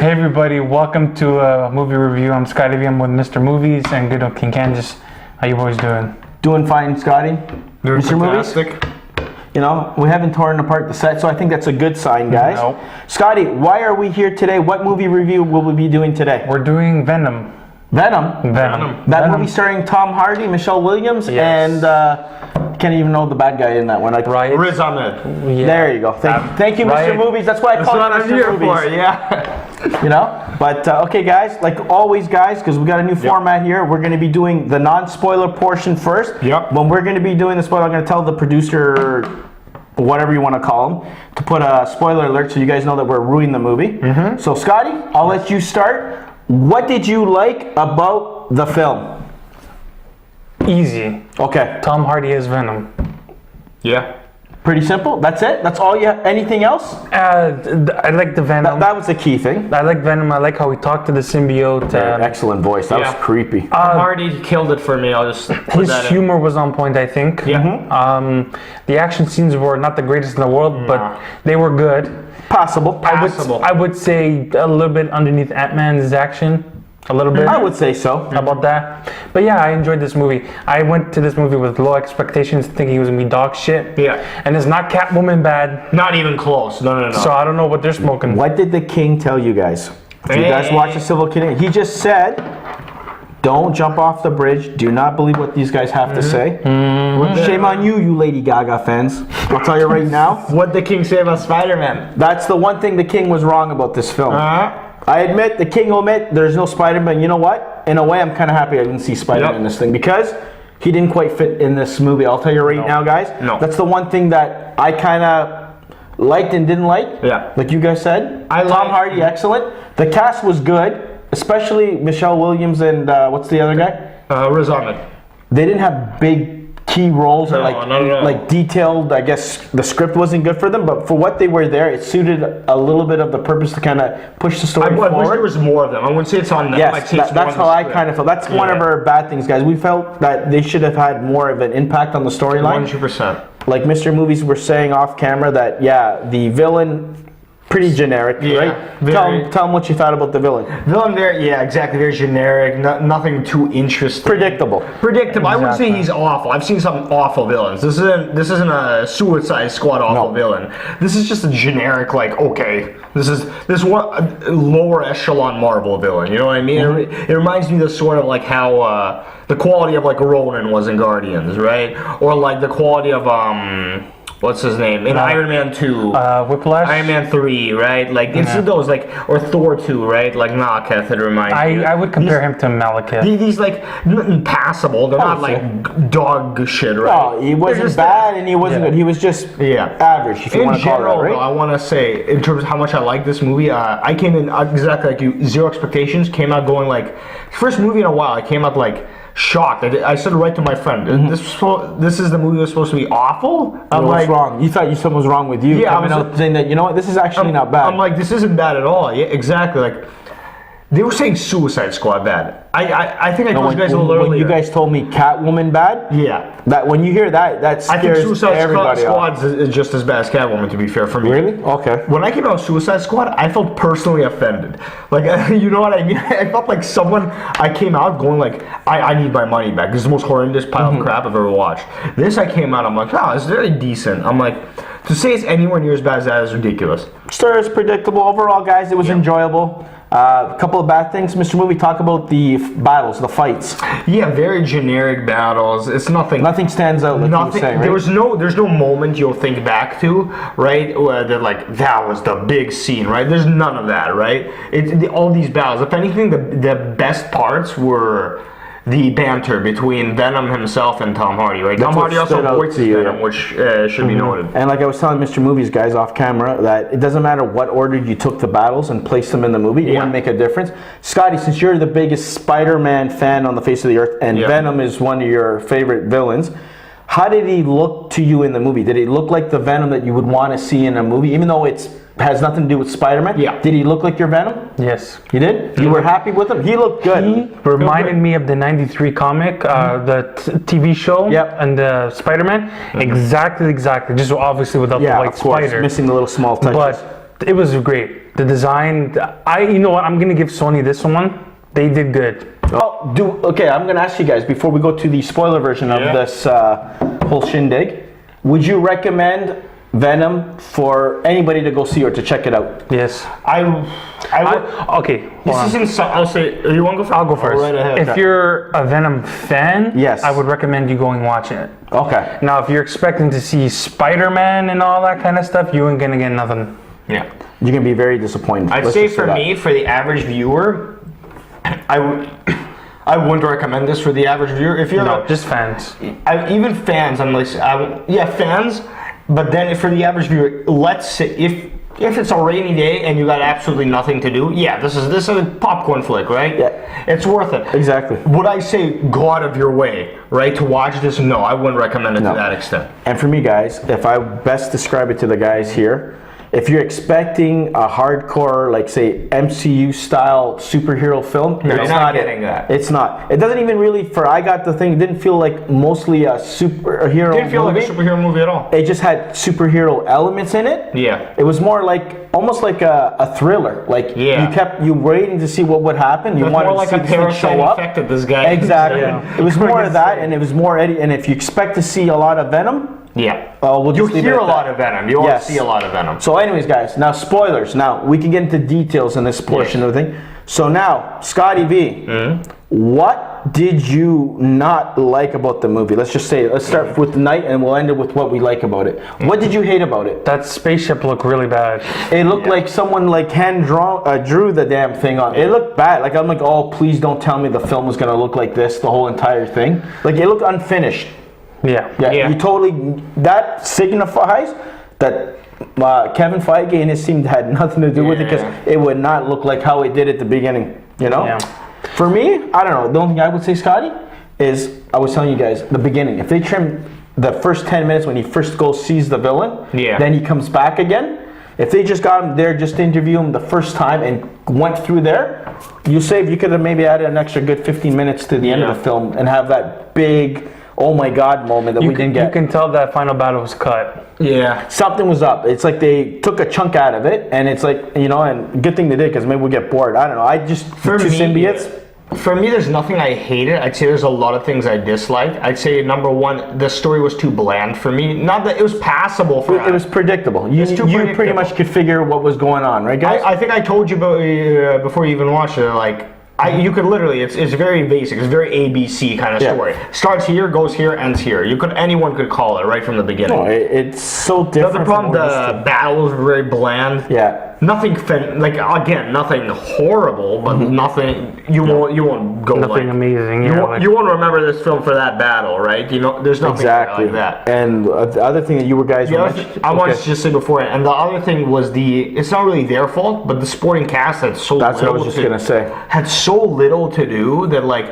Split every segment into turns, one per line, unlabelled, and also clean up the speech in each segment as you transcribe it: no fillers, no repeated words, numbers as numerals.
Hey everybody, welcome to a movie review. I'm Scotty V. I'm with Mr. Movies and Good King Kansas. How you boys doing?
Doing fine, Scotty.
Doing
Mr.
fantastic.
Movies? You know, we haven't torn apart the set, so I think that's a good sign, guys.
Nope.
Scotty, why are we here today? What movie review will we be doing today?
We're doing Venom.
Venom?
Venom.
That movie starring Tom Hardy, Michelle Williams,
Yes.
and can't even know the bad guy in that one.
Right.
Riz Ahmed.
Yeah.
There you go. Thank you, Mr.
Right.
Movies. That's why I
That's
call
what
it
I'm
Mr.
here
Movies.
for, yeah.
You know? But, okay, guys, like always, guys, because we got a new format here, we're going to be doing the non-spoiler portion first.
Yep.
When we're going to be doing the spoiler, I'm going to tell the producer, whatever you want to call him, to put a spoiler alert so you guys know that we're ruining the movie. So, Scotty, I'll let you start. What did you like about the film?
Easy.
Okay.
Tom Hardy is Venom.
Yeah.
Pretty simple. That's it? That's all you have? Anything else?
I like the Venom.
That was the key thing.
I like Venom. I like how he talked to the symbiote.
Excellent voice. That was creepy.
Hardy killed it for me. I'll just put
His
that
humor was on point, I think.
Yeah.
The action scenes were not the greatest in the world, but they were good.
Possible.
I would say a little bit underneath Ant-Man's action. A little bit.
I would say so.
How about that? But yeah, I enjoyed this movie. I went to this movie with low expectations, thinking it was gonna be dog shit.
Yeah.
And it's not Catwoman bad.
Not even close. No.
So I don't know what they're smoking.
What did the king tell you guys? Did you guys watch the Civil King? He just said, don't jump off the bridge. Do not believe what these guys have to say. Shame on you, you Lady Gaga fans. I'll tell you right now.
What did the king say about Spider-Man?
That's the one thing the king was wrong about this film. I admit, the king will admit, there's no Spider-Man. You know what? In a way, I'm kind of happy I didn't see Spider-Man in this thing because he didn't quite fit in this movie. I'll tell you right now, guys.
No.
That's the one thing that I kind of liked and didn't like.
Yeah.
Like you guys said.
Tom
Hardy, excellent. The cast was good, especially Michelle Williams and what's the other guy?
Riz Ahmed.
They didn't have big key roles or
No.
like detailed. I guess the script wasn't good for them, but for what they were there, it suited a little bit of the purpose to kind of push the story
I
forward.
wish there was more of them. I wouldn't say it's on them.
Yes,
I'd say it's more
that's
on
how
the
I
script.
kind of felt. That's one of our bad things, guys. We felt that they should have had more of an impact on the storyline.
100%.
Like Mr. Movies were saying off camera that, yeah, the villain, pretty generic, right? Tell them what you thought about the villain.
Villain there, yeah, exactly. Very generic. Nothing too interesting.
Predictable.
I wouldn't say he's awful. I've seen some awful villains. This isn't a Suicide Squad awful villain. This is just a generic, like, okay, this one lower echelon Marvel villain. You know what I mean? It reminds me of sort of like how the quality of like Ronan was in Guardians, right? Or like the quality of what's his name in Iron Man 2,
Whiplash.
Iron Man 3, right? Like it's those like, or Thor 2, right? Like Malekith, it reminds me.
I would compare him to Malekith.
These like passable. They're not like dog shit, right?
No, he wasn't bad and he wasn't good. He was just average, if you want to call it that, right?
Though, I want to say, in terms of how much I like this movie, I came in exactly like you, zero expectations. Came out going like, first movie in a while. I came out like shocked. I said right to my friend, this is the movie that's supposed to be awful. I'm like,
wrong? You thought something was wrong with you?
Yeah,
coming out saying that, you know what, this is actually not bad.
I'm like, this isn't bad at all. Yeah, exactly. Like, they were saying Suicide Squad bad. I think I told you guys a little earlier.
When you guys told me Catwoman bad,
that
when you hear that
I think
scares
Suicide
everybody off.
Squad is just as bad as Catwoman, to be fair, for me.
Really? Okay.
When I came out with Suicide Squad, I felt personally offended. Like, you know what I mean? I felt like I came out going like, I need my money back. This is the most horrendous pile of crap I've ever watched. This I came out, I'm like, oh, it's very decent. I'm like, to say it's anywhere near as bad as that is ridiculous.
Sure, it's predictable. Overall, guys, it was enjoyable. A couple of bad things. Mr. Movie, talk about the battles, the fights.
Yeah, very generic battles. It's nothing.
Nothing stands out like you were saying, right?
There's no moment you'll think back to, right? Where they're like, that was the big scene, right? There's none of that, right? All these battles. If anything, the best parts were the banter between Venom himself and Tom Hardy, right? Tom Hardy also voices Venom, which should be noted.
And like I was telling Mr. Movies guys off camera, that it doesn't matter what order you took the battles and placed them in the movie, it wouldn't make a difference. Scotty, since you're the biggest Spider-Man fan on the face of the earth, and Venom is one of your favorite villains, how did he look to you in the movie? Did he look like the Venom that you would want to see in a movie, even though it's has nothing to do with Spider-Man?
Yeah.
Did he look like your Venom?
Yes.
You did? You were happy with him? He looked good.
He reminded me of the '93 comic, the TV show, and the Spider-Man. Exactly. Just obviously without the white spider.
Missing the little small touches.
But it was great. The design, you know what? I'm gonna give Sony this one. They did good.
Oh, okay, I'm gonna ask you guys before we go to the spoiler version of this whole shindig. Would you recommend Venom for anybody to go see or to check it out?
Yes. Okay.
This isn't. I'll say. You want to go first?
I'll go first.
Right ahead.
If you're a Venom fan,
yes,
I would recommend you going watching it.
Okay.
Now, if you're expecting to see Spider-Man and all that kind of stuff, you ain't gonna get nothing.
Yeah.
You're gonna be very disappointed.
I'd say for me, for the average viewer, I wouldn't recommend this for the average viewer. If you're
just fans.
Even fans, I'm like, fans. But then for the average viewer, let's say if it's a rainy day and you got absolutely nothing to do, this is a popcorn flick, right?
Yeah.
It's worth it.
Exactly.
Would I say go out of your way, right, to watch this? No, I wouldn't recommend it to that extent.
And for me, guys, if I best describe it to the guys here, if you're expecting a hardcore, like say MCU style superhero film,
it's not getting that.
It's not. It doesn't even really. I got the thing. It didn't feel like mostly a superhero.
It didn't feel
movie.
like a superhero movie at all.
It just had superhero elements in it.
Yeah.
It was more like almost like a thriller. Like you waiting to see what would happen. You wanted
more
to
like
see
a parasite
show up.
infected this guy.
Exactly. It was more of that, and it was more Eddie. And if you expect to see a lot of Venom. We'll just
hear a lot of Venom. You won't see a lot of Venom.
So anyways, guys, now spoilers. Now, we can get into details in this portion of the thing. So now, Scotty V, what did you not like about the movie? Let's start with the night and we'll end it with what we like about it. What did you hate about it?
That spaceship looked really bad.
It looked like someone drew the damn thing on. It looked bad. Like, I'm like, oh, please don't tell me the film was going to look like this, the whole entire thing. Like, it looked unfinished.
Yeah.
You totally. That signifies that Kevin Feige and his team had nothing to do with it because it would not look like how it did at the beginning. You know.
Yeah.
For me, I don't know. The only thing I would say, Scotty, is I was telling you guys the beginning. If they trim the first 10 minutes when he first sees the villain, then he comes back again. If they just got him there just to interview him the first time and went through there, you could have maybe added an extra good 15 minutes to the end of the film and have that big. Oh my God moment that we didn't get.
You can tell that final battle was cut.
Yeah.
Something was up. It's like they took a chunk out of it, and it's like, and good thing they did because maybe we'll get bored. I don't know. For two symbiotes.
For me, there's nothing I hated. I'd say there's a lot of things I disliked. I'd say number one, the story was too bland for me. Not that it was passable for me.
It was predictable. You pretty much could figure what was going on, right, guys?
I think I told you before you even watched it, like, you could literally, it's very basic. It's very ABC kind of story. Starts here, goes here, ends here. Anyone could call it right from the beginning.
No, it's so different.
The problem, the battles were very bland.
Yeah.
Nothing, nothing horrible, but nothing. You won't go
nothing amazing.
You won't remember this film for that battle, right? There's nothing like that.
And the other thing that you guys
I wanted to just say before, and the other thing was it's not really their fault, but the supporting cast had so
That's
little.
what I was just gonna say.
Had so little to do that, like,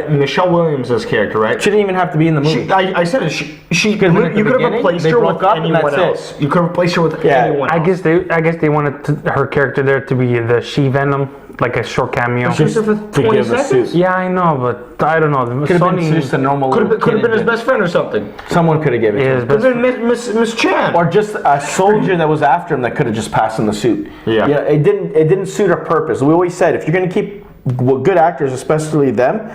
Michelle Williams' character, right?
She didn't even have to be in the movie.
I said it. You could have replaced her with anyone else. You could replace her with anyone else.
I guess they wanted her character there to be the She-Venom, like a short cameo.
Just for 20 seconds?
Yeah, I know, but I don't know.
Could have been just a normal.
Could have been his best friend or something.
Someone could have given it.
Could have been Miss Chan.
Or just a soldier that was after him that could have just passed in the suit.
Yeah.
It didn't suit her purpose. We always said if you're going to keep good actors, especially them,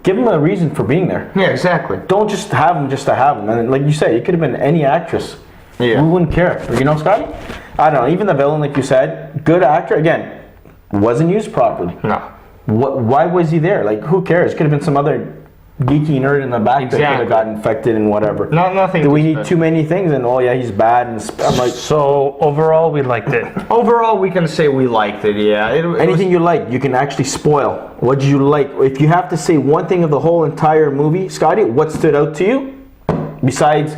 give them a reason for being there.
Yeah, exactly.
Don't just have them just to have them. And like you said, it could have been any actress.
Yeah.
We wouldn't care. Scotty? I don't know. Even the villain, like you said, good actor. Again, wasn't used properly.
No.
Why was he there? Like, who cares? Could have been some other geeky nerd in the back that could have got infected and whatever.
Nothing.
Do we need too many things? And he's bad. And I'm like,
so overall, we liked it.
Overall, we can say we liked it. Yeah.
Anything you like, you can actually spoil. What did you like? If you have to say one thing of the whole entire movie, Scotty, what stood out to you besides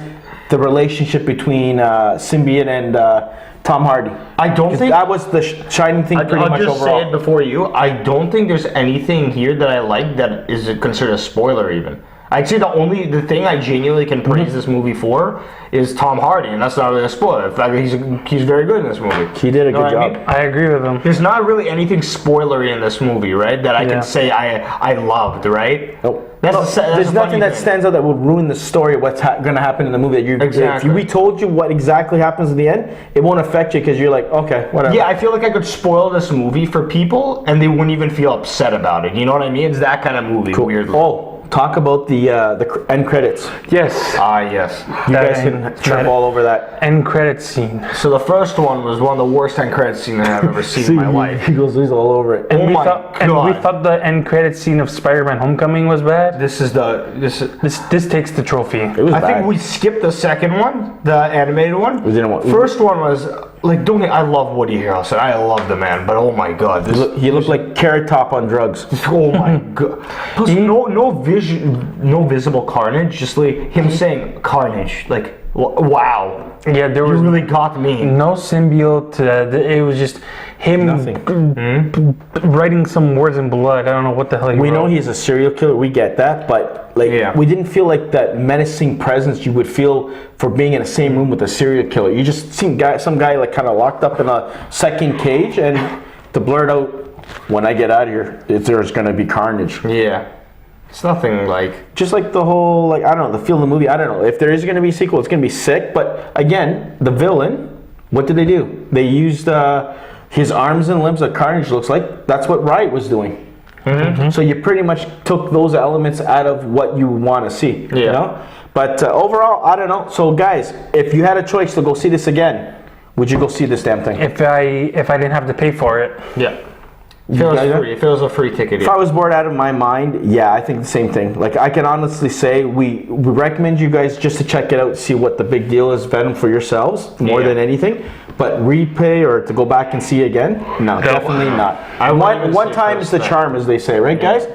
the relationship between symbiote and Tom Hardy?
I don't think
that was the shining thing pretty much overall.
I'll just say it before you. I don't think there's anything here that I like that is considered a spoiler even. I'd say the thing I genuinely can praise this movie for is Tom Hardy, and that's not really a spoiler. In fact, he's very good in this movie.
He did a good job.
I agree with him.
There's not really anything spoilery in this movie, right? That I can say I loved, right?
Nope.
That's
there's nothing that stands out that would ruin the story. What's going to happen in the movie? If we told you what exactly happens in the end, it won't affect you because you're like, okay, whatever.
Yeah, I feel like I could spoil this movie for people and they wouldn't even feel upset about it. You know what I mean? It's that kind of movie.
Cool.
Weirdly.
Oh, talk about the end credits.
Yes.
Yes.
You guys can trip all over that
end credit scene.
So the first one was one of the worst end credit scenes I've ever seen in my life.
He's all over it.
And we thought the end credit scene of Spider-Man: Homecoming was bad.
This
takes the trophy.
It was
I
bad.
think we skipped the second one, the animated one.
We didn't want.
First one was like, I love Woody Harrelson. I love the man, but oh my god,
He looked like Carrot Top on drugs.
Oh my god! Plus, no visible carnage. Just like him saying carnage. Like, wow.
Yeah, there was
You really got me.
no symbiote. It was just him writing some words in blood. I don't know what the hell he
We
wrote.
know he's a serial killer. We get that, but we didn't feel like that menacing presence you would feel for being in the same room with a serial killer. You just seen some guy like kind of locked up in a second cage, and to blurt out, "When I get out of here, there's going to be carnage."
Yeah. It's nothing like...
Just like the whole, I don't know, the feel of the movie, I don't know. If there is going to be a sequel, it's going to be sick. But again, the villain, what did they do? They used his arms and limbs that Carnage looks like. That's what Riot was doing. Mm-hmm. So you pretty much took those elements out of what you want to see.
Yeah.
You know? But overall, I don't know. So guys, if you had a choice to go see this again, would you go see this damn thing?
If I didn't have to pay for it.
Yeah. If it was a free ticket.
If I was bored out of my mind, yeah, I think the same thing. Like, I can honestly say we recommend you guys just to check it out, see what the big deal is, Venom, for yourselves, more than anything. But repay or to go back and see again, no, definitely not. One time is the charm, as they say, right, guys?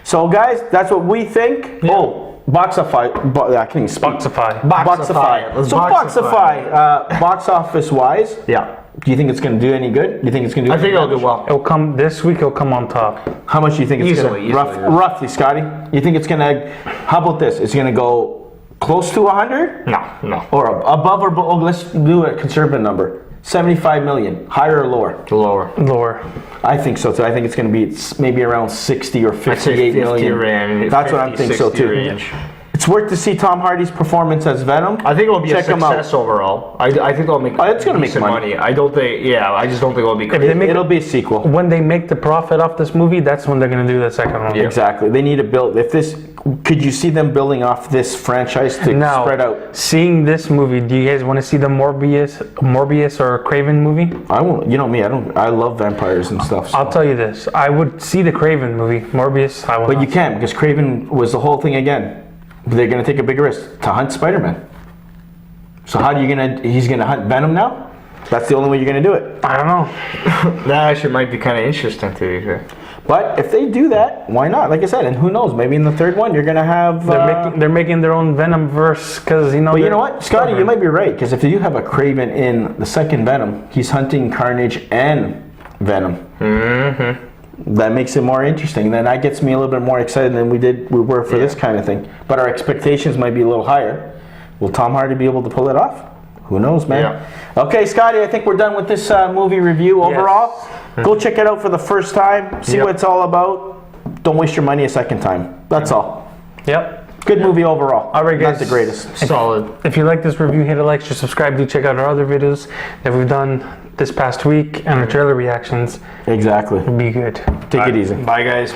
So, guys, that's what we think. Yeah. Oh, Boxify. I can't even speak.
Boxify.
Boxify. So, Boxify, box office-wise,
Yeah.
do you think it's going to do any good? Do you think it's going to do
I think it'll do well.
It'll come this week. It'll come on top.
How much do you think it's going to? Roughly, Scotty. You think it's going to? How about this? It's going to go close to 100?
No.
Or above or below? Let's do a conservative number. 75 million. Higher or lower?
Lower.
I think so too. I think it's going to be maybe around 60 or 58 million.
Range,
that's what I'm thinking so too.
Range.
It's worth to see Tom Hardy's performance as Venom.
I think it'll be a success overall. I think it'll make.
It's going to make money.
I don't think. Yeah, I just don't think it'll be.
It'll be a sequel.
When they make the profit off this movie, that's when they're going to do the second one.
Yeah. Exactly. They need to build. Could you see them building off this franchise to spread out?
Seeing this movie, do you guys want to see the Morbius or Craven movie?
I won't. You know me. I love vampires and stuff. So.
I'll tell you this. I would see the Craven movie. Morbius, I will.
But you can't, because Craven was the whole thing again. They're going to take a big risk to hunt Spider-Man. So how are you going to? He's going to hunt Venom now? That's the only way you're going to do it.
I don't know.
That actually might be kind of interesting to you.
But if they do that, why not? Like I said, and who knows? Maybe in the third one you're going to have.
They're making their own Venom verse because you know.
But you know what, Scotty, you might be right, because if you have a Craven in the second Venom, he's hunting Carnage and Venom. Mm-hmm. That makes it more interesting. Then that gets me a little bit more excited than we were for this kind of thing. But our expectations might be a little higher. Will Tom Hardy be able to pull it off? Who knows, man? Yeah. Okay, Scotty, I think we're done with this movie review overall. Yes. Go check it out for the first time. See what it's all about. Don't waste your money a second time. That's all.
Yep.
Good movie overall.
All right, guys.
Not the greatest.
Solid.
If you like this review, hit a like, share, subscribe. Do check out our other videos that we've done this past week and our trailer reactions.
Exactly.
It'll be good.
Take it easy.
Bye, guys.